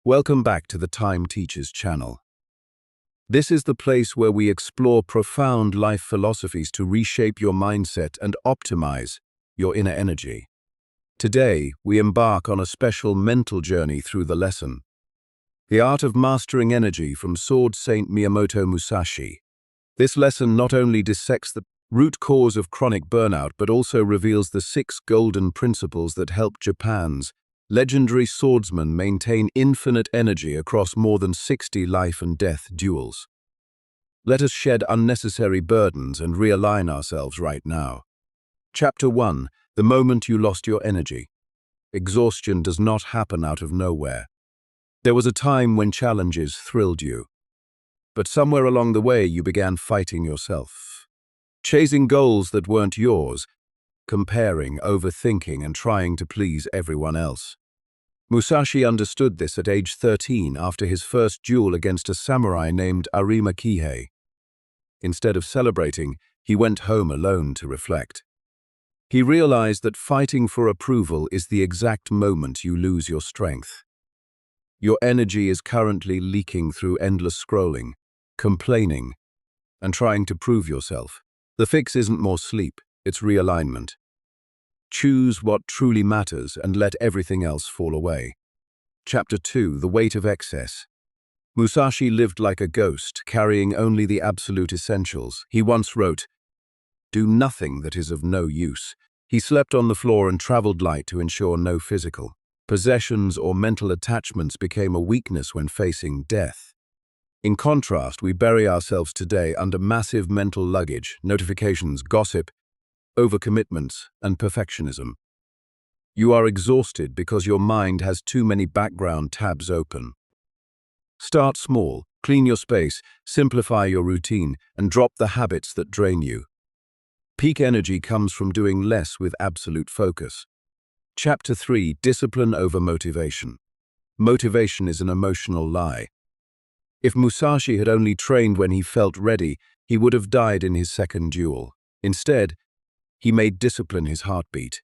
Welcome back to the Time Teachers channel. This is the place where we explore profound life philosophies to reshape your mindset and optimize your inner energy. Today, we embark on a special mental journey through the lesson, The Art of Mastering Energy from Sword Saint Miyamoto Musashi. This lesson not only dissects the root cause of chronic burnout, but also reveals the 6 golden principles that help Japan's legendary swordsman maintain infinite energy across more than 60 life and death duels. Let us shed unnecessary burdens and realign ourselves right now. Chapter 1. The moment you lost your energy. Exhaustion does not happen out of nowhere. There was a time when challenges thrilled you, but somewhere along the way you began fighting yourself, chasing goals that weren't yours, comparing, overthinking, and trying to please everyone else. Musashi understood this at age 13 after his first duel against a samurai named Arima Kihei. Instead of celebrating, he went home alone to reflect. He realized that fighting for approval is the exact moment you lose your strength. Your energy is currently leaking through endless scrolling, complaining, and trying to prove yourself. The fix isn't more sleep, it's realignment. Choose what truly matters and let everything else fall away. Chapter 2. The Weight of Excess. Musashi lived like a ghost, carrying only the absolute essentials. He once wrote, "Do nothing that is of no use." He slept on the floor and traveled light to ensure no physical possessions or mental attachments became a weakness when facing death. In contrast, we bury ourselves today under massive mental luggage, notifications, gossip, overcommitments, and perfectionism. You are exhausted because your mind has too many background tabs open. Start small, clean your space, simplify your routine, and drop the habits that drain you. Peak energy comes from doing less with absolute focus. Chapter 3. Discipline over motivation. Motivation is an emotional lie. If Musashi had only trained when he felt ready, he would have died in his second duel. Instead, he made discipline his heartbeat,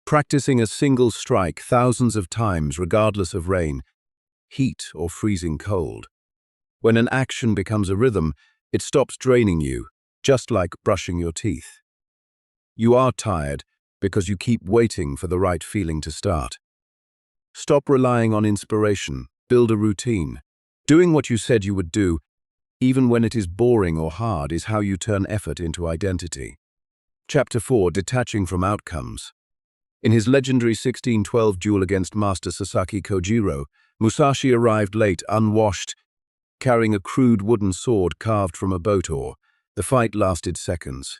practicing a single strike thousands of times regardless of rain, heat, or freezing cold. When an action becomes a rhythm, it stops draining you, just like brushing your teeth. You are tired because you keep waiting for the right feeling to start. Stop relying on inspiration, build a routine. Doing what you said you would do, even when it is boring or hard, is how you turn effort into identity. Chapter 4. Detaching from outcomes. In his legendary 1612 duel against Master Sasaki Kojiro, Musashi arrived late, unwashed, carrying a crude wooden sword carved from a boat oar. The fight lasted seconds.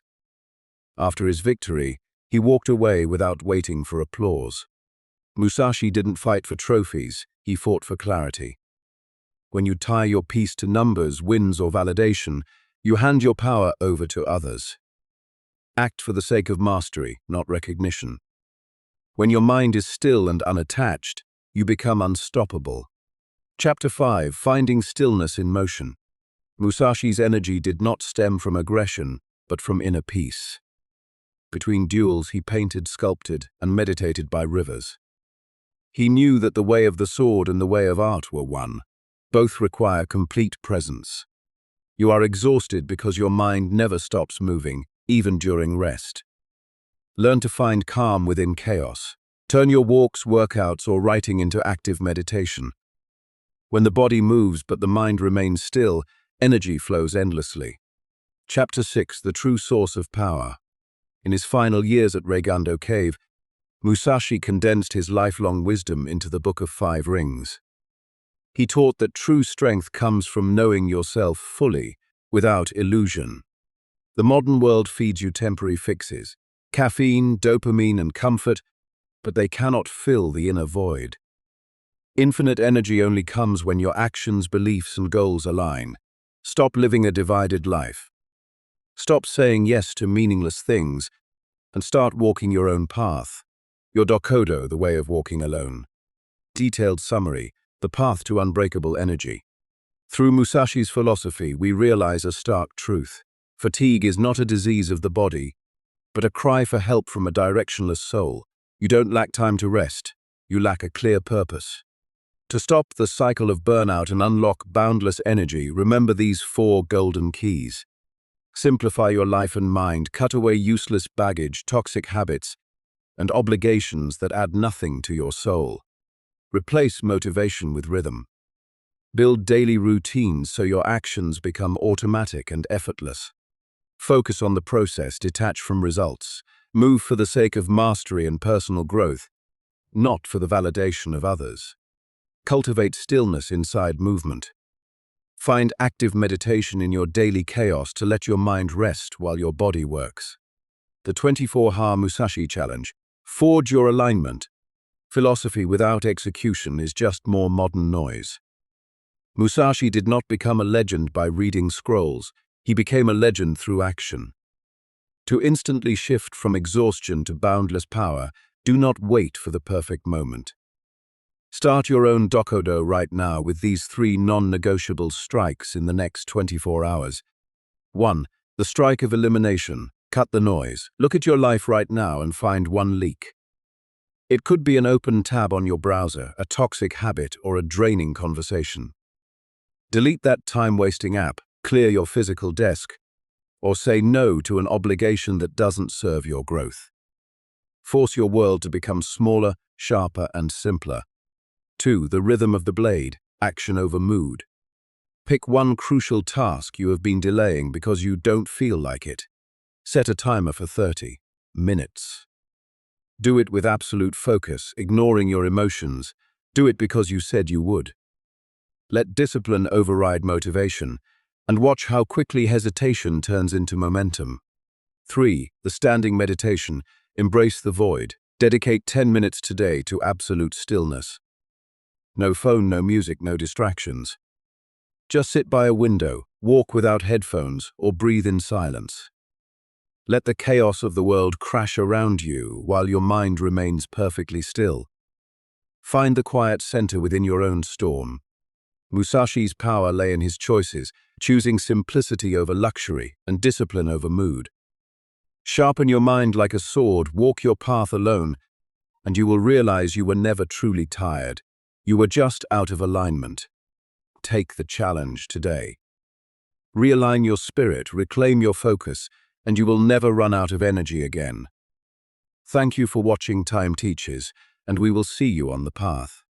After his victory, he walked away without waiting for applause. Musashi didn't fight for trophies, he fought for clarity. When you tie your peace to numbers, wins, or validation, you hand your power over to others. Act for the sake of mastery, not recognition. When your mind is still and unattached, you become unstoppable. Chapter 5. Finding stillness in motion. Musashi's energy did not stem from aggression, but from inner peace. Between duels, he painted, sculpted, and meditated by rivers. He knew that the way of the sword and the way of art were one. Both require complete presence. You are exhausted because your mind never stops moving, even during rest. Learn to find calm within chaos. Turn your walks, workouts, or writing into active meditation. When the body moves but the mind remains still, energy flows endlessly. Chapter 6. The True Source of Power. In his final years at Reigando Cave, Musashi condensed his lifelong wisdom into the Book of 5 Rings. He taught that true strength comes from knowing yourself fully, without illusion. The modern world feeds you temporary fixes, caffeine, dopamine, and comfort, but they cannot fill the inner void. Infinite energy only comes when your actions, beliefs, and goals align. Stop living a divided life. Stop saying yes to meaningless things, and start walking your own path. Your Dokodo, the way of walking alone. Detailed summary, the path to unbreakable energy. Through Musashi's philosophy, we realize a stark truth. Fatigue is not a disease of the body, but a cry for help from a directionless soul. You don't lack time to rest, you lack a clear purpose. To stop the cycle of burnout and unlock boundless energy, remember these 4 golden keys. Simplify your life and mind, cut away useless baggage, toxic habits, and obligations that add nothing to your soul. Replace motivation with rhythm. Build daily routines so your actions become automatic and effortless. Focus on the process, detach from results. Move for the sake of mastery and personal growth, not for the validation of others. Cultivate stillness inside movement. Find active meditation in your daily chaos to let your mind rest while your body works. The 24-hour Musashi Challenge. Forge your alignment. Philosophy without execution is just more modern noise. Musashi did not become a legend by reading scrolls. He became a legend through action. To instantly shift from exhaustion to boundless power, do not wait for the perfect moment. Start your own dokodo right now with these 3 non-negotiable strikes in the next 24 hours. 1. The strike of elimination. Cut the noise. Look at your life right now and find one leak. It could be an open tab on your browser, a toxic habit, or a draining conversation. Delete that time-wasting app, clear your physical desk, or say no to an obligation that doesn't serve your growth. Force your world to become smaller, sharper, and simpler. 2. The rhythm of the blade, action over mood. Pick one crucial task you have been delaying because you don't feel like it. Set a timer for 30 minutes. Do it with absolute focus, ignoring your emotions. Do it because you said you would. Let discipline override motivation, and watch how quickly hesitation turns into momentum. 3. The standing meditation. Embrace the void. Dedicate 10 minutes today to absolute stillness. No phone, no music, no distractions. Just sit by a window, walk without headphones, or breathe in silence. Let the chaos of the world crash around you while your mind remains perfectly still. Find the quiet center within your own storm. Musashi's power lay in his choices, choosing simplicity over luxury and discipline over mood. Sharpen your mind like a sword, walk your path alone, and you will realize you were never truly tired. You were just out of alignment. Take the challenge today. Realign your spirit, reclaim your focus, and you will never run out of energy again. Thank you for watching Time Teaches, and we will see you on the path.